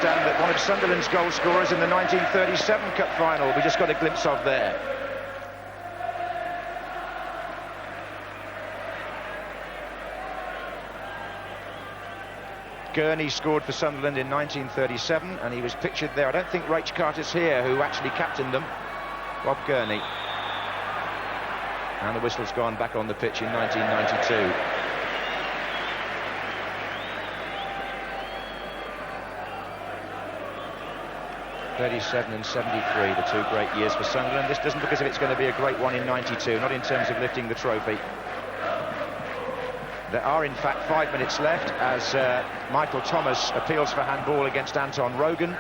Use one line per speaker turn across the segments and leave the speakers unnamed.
understand that one of Sunderland's goal scorers in the 1937 Cup final we just got a glimpse of there. Gurney scored for Sunderland in 1937 and he was pictured there. I don't think Rach Carter's here, who actually captained them. Bob Gurney. And the whistle's gone back on the pitch in 1992. '37 and '73, the two great years for Sunderland. This doesn't look as if it's going to be a great one in '92, not in terms of lifting the trophy. There are in fact 5 minutes left as Michael Thomas appeals for handball against Anton Rogan,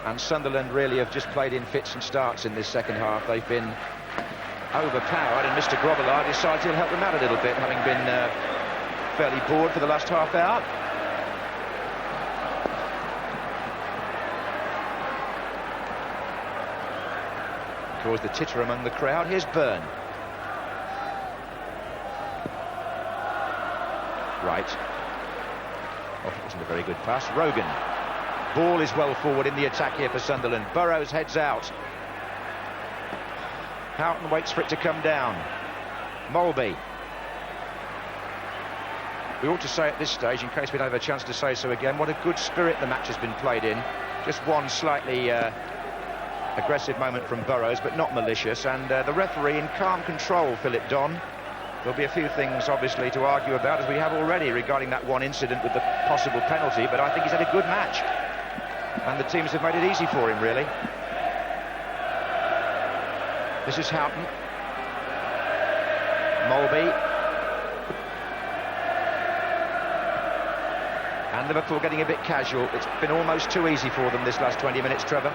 and Sunderland really have just played in fits and starts in this second half. They've been overpowered, and Mr. Grobbelaar decides he'll help them out a little bit, having been fairly bored for the last half hour. Caused the titter among the crowd. Here's Byrne. Right. Oh, it wasn't a very good pass. Rogan. Ball is well forward in the attack here for Sunderland. Burrows heads out. Houghton waits for it to come down. Molby. We ought to say at this stage, in case we don't have a chance to say so again, what a good spirit the match has been played in. Just one slightly aggressive moment from Burrows, but not malicious, and the referee in calm control, Philip Don. There'll be a few things obviously to argue about, as we have already, regarding that one incident with the possible penalty, but I think he's had a good match and the teams have made it easy for him, really. This is Houghton. Molby. And Liverpool getting a bit casual. It's been almost too easy for them this last 20 minutes, Trevor.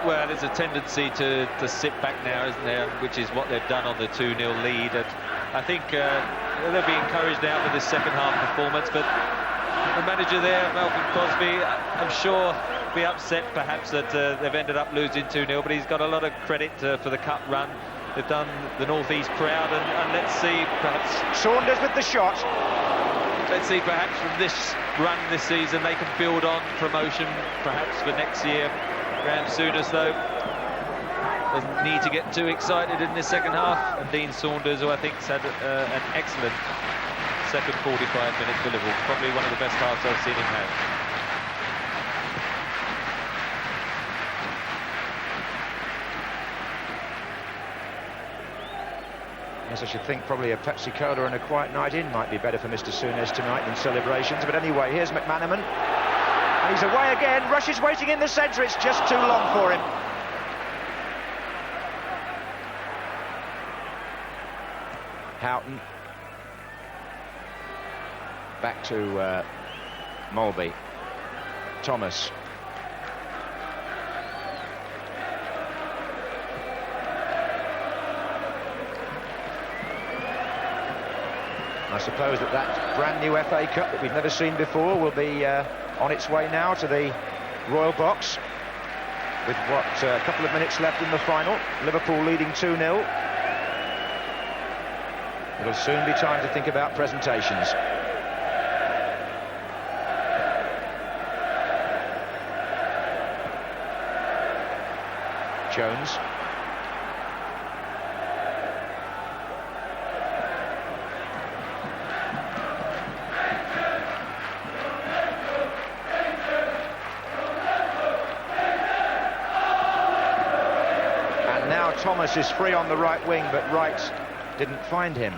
Well, there's a tendency to sit back now, isn't there, which is what they've done on the 2-0 lead. And I think they'll be encouraged now with this second half performance, but the manager there, Malcolm Crosby, I'm sure be upset perhaps that they've ended up losing 2-0, but he's got a lot of credit for the cup run. They've done the North East proud, and let's see, perhaps
Saunders with the shot.
Let's see, perhaps from this run this season they can build on promotion, perhaps for next year. Graham Souness, though, doesn't need to get too excited in this second half. And Dean Saunders, who I think has had an excellent second 45 minutes for Liverpool. Probably one of the best halves I've seen him have.
Yes, I should think probably a Pepsi Cola and a quiet night in might be better for Mr. Souness tonight than celebrations. But anyway, here's McManaman. And he's away again. Rush is waiting in the centre. It's just too long for him. Houghton. Back to Molby. Thomas. I suppose that brand new FA Cup that we've never seen before will be on its way now to the Royal Box, with what a couple of minutes left in the final. Liverpool leading 2-0. It'll soon be time to think about presentations. Jones. Thomas is free on the right wing, but Wright didn't find him.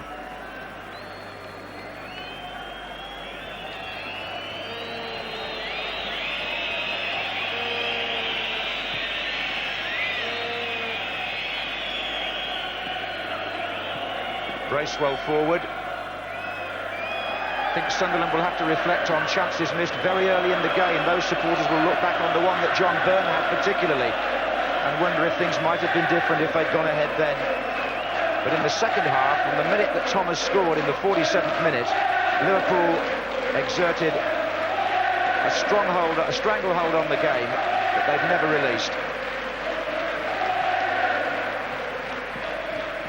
Bracewell forward. I think Sunderland will have to reflect on chances missed very early in the game. Those supporters will look back on the one that John Byrne had particularly and wonder if things might have been different if they'd gone ahead then. But in the second half, from the minute that Thomas scored in the 47th minute, Liverpool exerted a stranglehold on the game that they've never released.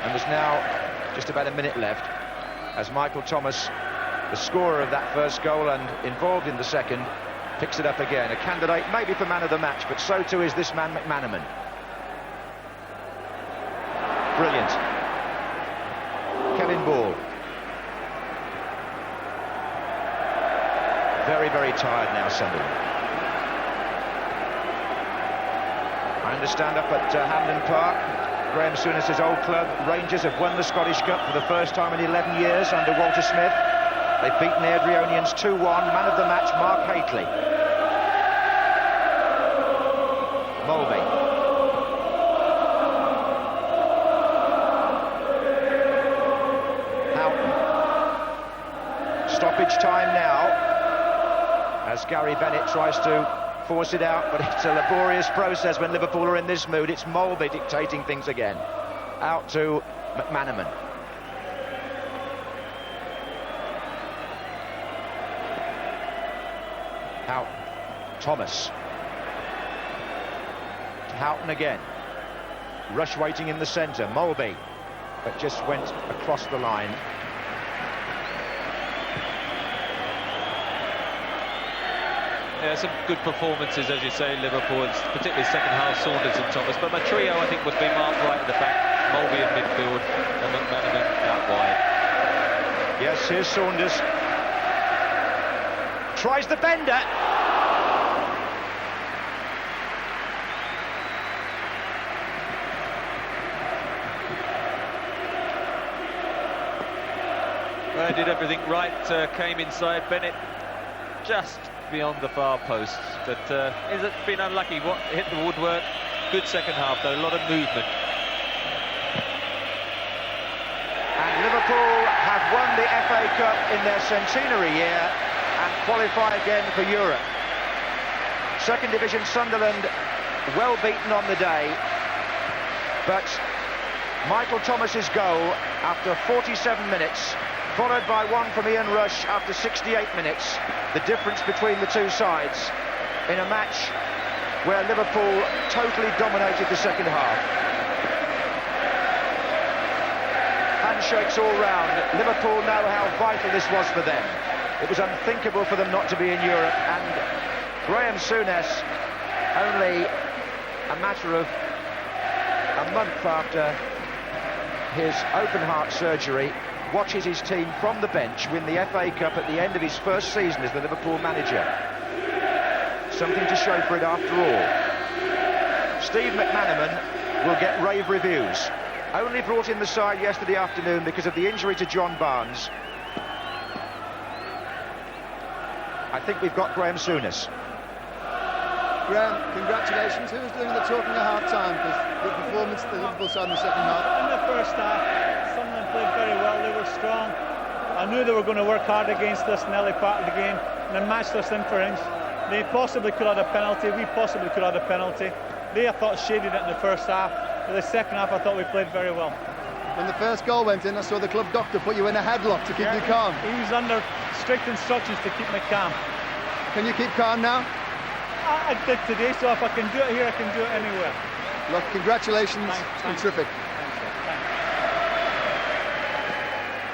And there's now just about a minute left as Michael Thomas, the scorer of that first goal and involved in the second, Picks it up again, a candidate maybe for man of the match, but so too is this man, McManaman. Brilliant. Kevin Ball. Very, very tired now, Sunderland. I understand up at Hampden Park, Graham Souness's old club, Rangers, have won the Scottish Cup for the first time in 11 years under Walter Smith. They've beaten the Adrionians 2-1, man of the match, Mark Haitley. Mulvey. Houghton. Stoppage time now, as Gary Bennett tries to force it out, but it's a laborious process when Liverpool are in this mood. It's Mulvey dictating things again. Out to McManaman. Houghton. Thomas. Houghton again. Rush waiting in the centre. Mulvey, but just went across the line.
Yeah, some good performances, as you say, Liverpool, particularly second half, Saunders and Thomas. But my trio, I think, would be marked right at the back, Mulvey in midfield, and McManaman out wide.
Yes, here's Saunders. Tries the bender.
Well, did everything right, came inside. Bennett just beyond the far post, but is it been unlucky? What hit the woodwork? Good second half though, a lot of movement.
And Liverpool have won the FA Cup in their centenary year and qualify again for Europe. Second Division Sunderland well beaten on the day, but Michael Thomas's goal after 47 minutes, followed by one from Ian Rush after 68 minutes. The difference between the two sides in a match where Liverpool totally dominated the second half. Handshakes all round. Liverpool know how vital this was for them. It was unthinkable for them not to be in Europe, and Graham Souness, only a matter of a month after his open heart surgery, watches his team from the bench win the FA Cup at the end of his first season as the Liverpool manager. Something to show for it after all. Steve McManaman will get rave reviews. Only brought in the side yesterday afternoon because of the injury to John Barnes. I think we've got Graham Souness.
Graham, congratulations. Who was doing the talking at half-time? Because the performance of the Liverpool side in the second half.
In the first half, Sunderland played very well. They were strong. I knew they were going to work hard against us in the early part of the game, and they matched us inch for inch. They possibly could have had a penalty. We possibly could have had a penalty. They, I thought, shaded it in the first half. But the second half, I thought we played very well.
When the first goal went in, I saw the club doctor put you in a headlock to keep you calm.
He was under strict instructions to keep me calm.
Can you keep calm now?
I did today, so if I can do it here, I can do it anywhere.
Look, congratulations.
Thanks.
Terrific.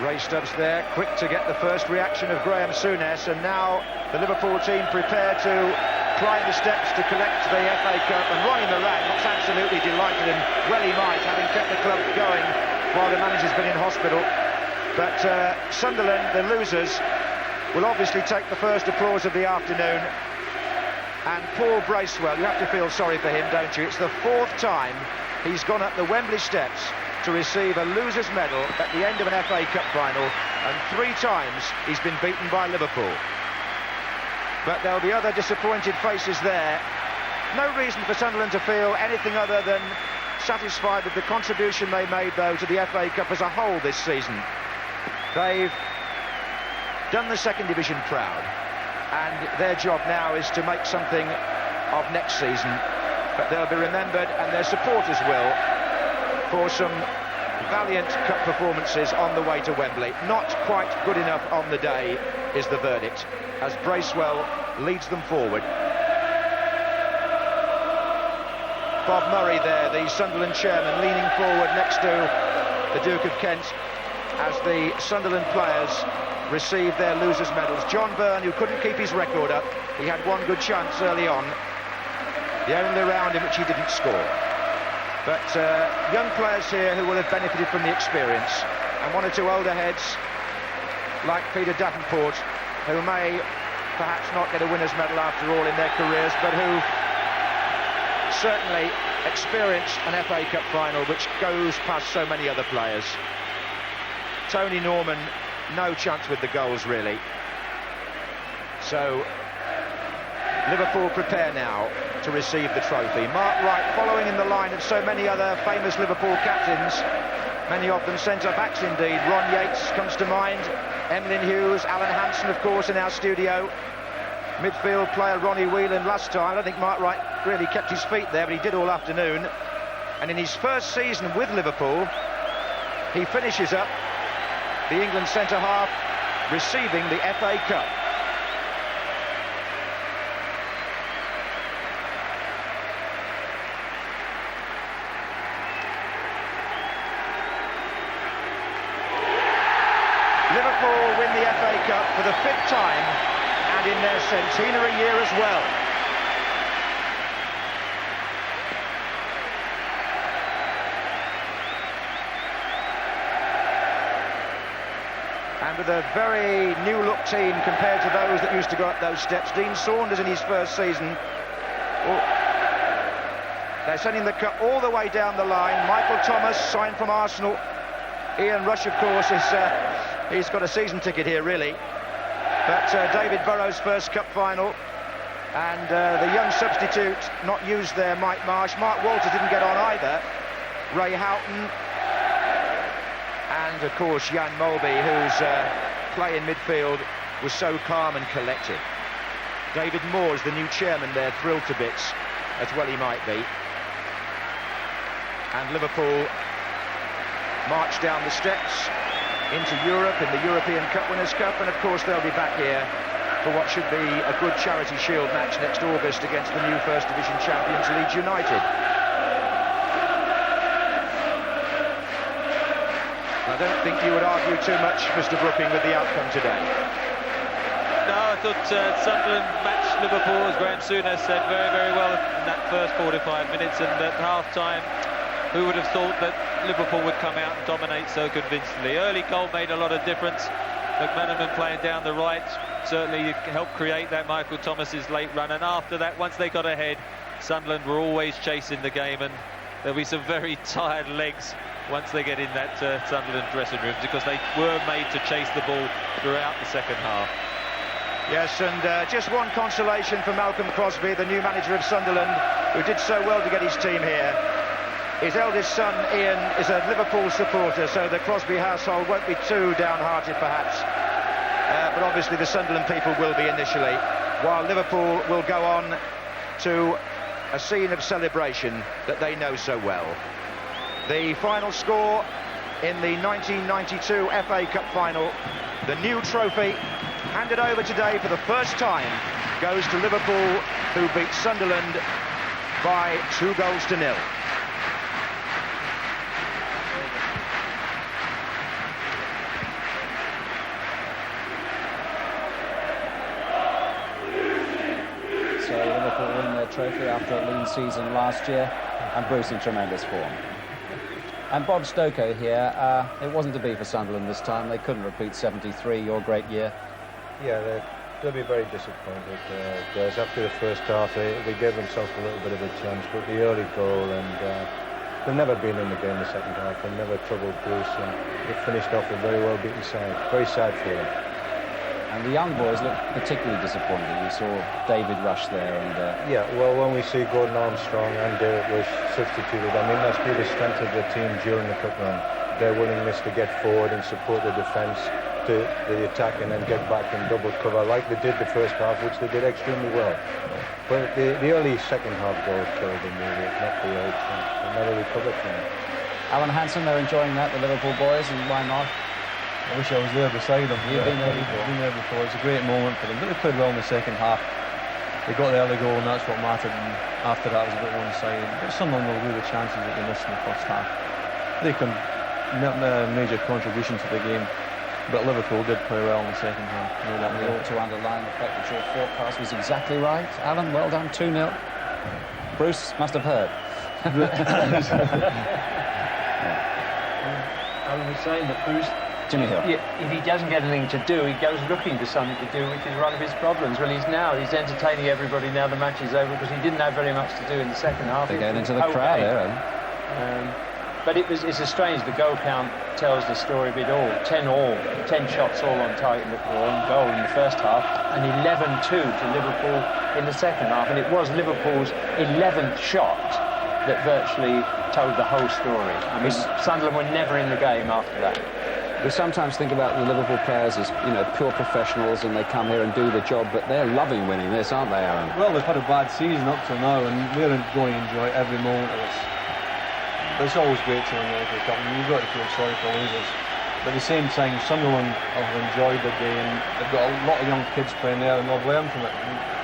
Ray Stubbs there, quick to get the first reaction of Graham Souness, and now the Liverpool team prepare to climb the steps to collect the FA Cup. And Ronnie Moran looks absolutely delighted, and well he might, having kept the club going while the manager's been in hospital. But Sunderland, the losers, will obviously take the first applause of the afternoon. And Paul Bracewell, you have to feel sorry for him, don't you? It's the fourth time he's gone up the Wembley steps to receive a loser's medal at the end of an FA Cup final, and 3 times he's been beaten by Liverpool. But there'll be other disappointed faces there. No reason for Sunderland to feel anything other than satisfied with the contribution they made, though, to the FA Cup as a whole this season. They've done the second division proud, and their job now is to make something of next season. But they'll be remembered, and their supporters will, for some valiant cup performances on the way to Wembley. Not quite good enough on the day is the verdict, as Bracewell leads them forward. Bob Murray there, the Sunderland chairman, leaning forward next to the Duke of Kent. as the Sunderland players received their losers' medals. John Byrne, who couldn't keep his record up, he had one good chance early on, the only round in which he didn't score. But young players here who will have benefited from the experience, and one or two older heads like Peter Davenport, who may perhaps not get a winner's medal after all in their careers, but who certainly experienced an FA Cup final which goes past so many other players. Tony Norman, no chance with the goals really. So Liverpool prepare now to receive the trophy. Mark Wright following in the line of so many other famous Liverpool captains, many of them centre-backs indeed. Ron Yates comes to mind, Emlyn Hughes, Alan Hansen of course in our studio. Midfield player Ronnie Whelan last time. I don't think Mark Wright really kept his feet there, but he did all afternoon. And in his first season with Liverpool, he finishes up the England centre-half receiving the FA Cup. Liverpool win the FA Cup for the 5th time and in their centenary year as well. And with a very new-look team compared to those that used to go up those steps. Dean Saunders in his first season. They're sending the cup all the way down the line. Michael Thomas, signed from Arsenal. Ian Rush, of course, he's got a season ticket here, really. But David Burrows' first cup final. And the young substitute, not used there, Mike Marsh. Mark Walters didn't get on either. Ray Houghton. And, of course, Jan Molby, whose play in midfield was so calm and collected. David Moore's the new chairman there, thrilled to bits, as well he might be. And Liverpool march down the steps into Europe in the European Cup Winners' Cup, and, of course, they'll be back here for what should be a good Charity Shield match next August against the new First Division champions, Leeds United. I don't think you would argue too much, Mr. Brooking, with the outcome today.
No, I thought Sunderland matched Liverpool, as Graham Souness said, very, very well in that first 45 minutes, and at half-time, who would have thought that Liverpool would come out and dominate so convincingly? Early goal made a lot of difference. McManaman playing down the right certainly helped create that Michael Thomas's late run, and after that, once they got ahead, Sunderland were always chasing the game, and there'll be some very tired legs once they get in that Sunderland dressing room, because they were made to chase the ball throughout the second half.
Yes, and just one consolation for Malcolm Crosby, the new manager of Sunderland, who did so well to get his team here. His eldest son, Ian, is a Liverpool supporter, so the Crosby household won't be too downhearted, perhaps. But obviously the Sunderland people will be initially, while Liverpool will go on to a scene of celebration that they know so well. The final score in the 1992 FA Cup final, the new trophy, handed over today for the first time, goes to Liverpool, who beat Sunderland by 2-0.
So Liverpool win their trophy after a lean season last year, and Bruce in tremendous form. And Bob Stokoe here, it wasn't to be for Sunderland this time. They couldn't repeat 73, your great year.
Yeah, they'll be very disappointed. Guys, after the first half, they gave themselves a little bit of a chance, but the early goal, and they've never been in the game the second half, and never troubled Bruce, and they finished off a very well beaten side. Very sad for them.
And the young boys look particularly disappointed. We saw David Rush there, and
yeah, well, when we see Gordon Armstrong and Derek Rush substituted, I mean, that's been the strength of the team during the cup run. Their willingness to get forward and support the defence, to the attack, and then get back and double cover like they did the first half, which they did extremely well. But the early second half goals killed them, really, not the old chance. They never recovered from it.
Alan Hansen, they're enjoying that, the Liverpool boys, and why not?
I wish I was there beside them.
You've been there before.
I've been there before. It's a great moment for them. But they played well in the second half. They got the early goal, and that's what mattered. And after that, it was a bit one-sided. But Sunderland will do the chances that they missed in the first half. They can major contribution to the game. But Liverpool did play well in the second half. No doubt
We ought to underline the fact that your forecast was exactly right. Alan, well done, 2-0. Bruce must have heard.
Alan was saying that Bruce,
Jimmy Hill.
if he doesn't get anything to do, he goes looking for something to do, which is one of his problems. Well, he's entertaining everybody now the match is over, because he didn't have very much to do in the second half.
They're going into the crowd there.
But it's a strange, the goal count tells the story of it all. 10 shots all on target, one goal in the first half, and 11-2 to Liverpool in the second half. And it was Liverpool's 11th shot that virtually told the whole story. I mean, Sunderland were never in the game after that.
We sometimes think about the Liverpool players as, pure professionals, and they come here and do the job, but they're loving winning this, aren't they, Aaron?
Well, they've had a bad season up till now, and we're going to enjoy every moment of this. But it's always great to win the FA Cup, and you've got to feel sorry for losers. But at the same time, Sunderland have enjoyed the day, and they've got a lot of young kids playing there, and they've learned from it.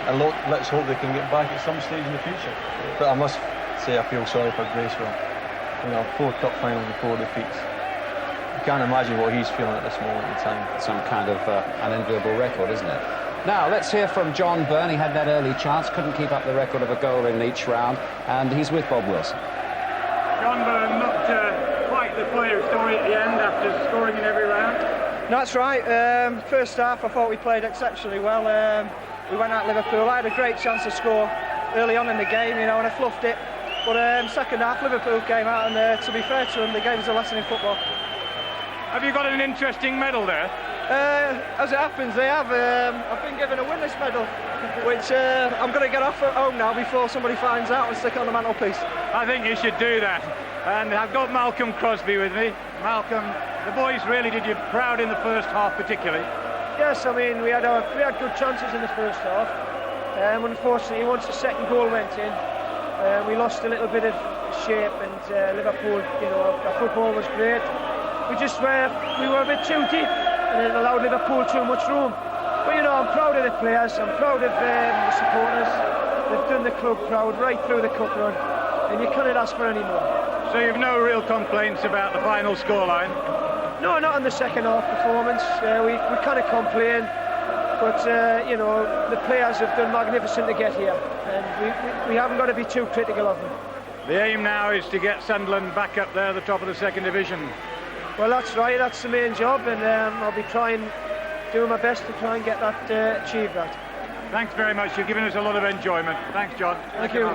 And let's hope they can get back at some stage in the future. But I must say I feel sorry for Graceville. 4 cup finals and 4 defeats. I can't imagine what he's feeling at this moment in time.
Some kind of unenviable record, isn't it? Now, let's hear from John Byrne. He had that early chance, couldn't keep up the record of a goal in each round, and he's with Bob Wilson.
John Byrne, not quite the player story at the end after scoring in every round.
No, that's right. First half, I thought we played exceptionally well. We went at Liverpool. I had a great chance to score early on in the game, and I fluffed it. But second half, Liverpool came out, and to be fair to them, they gave us a lesson in football.
Have you got an interesting medal there?
As it happens, they have. I've been given a winner's medal, which I'm going to get off at home now before somebody finds out and stick it on the mantelpiece.
I think you should do that. And I've got Malcolm Crosby with me. Malcolm, the boys really did you proud in the first half particularly.
Yes, I mean, we had good chances in the first half. Unfortunately, once the second goal went in, we lost a little bit of shape, and Liverpool, our football was great. We were a bit too deep, and it allowed Liverpool too much room. But I'm proud of the players, I'm proud of the supporters. They've done the club proud right through the cup run, and you couldn't ask for any more.
So you've no real complaints about the final scoreline?
No, not in the second half performance. We kind of complain, but the players have done magnificent to get here, and we haven't got to be too critical of them.
The aim now is to get Sunderland back up there, the top of the second division.
Well, that's right, that's the main job, and I'll be doing my best to try and get that achieved.
Thanks very much, you've given us a lot of enjoyment. Thanks, John.
Thank you.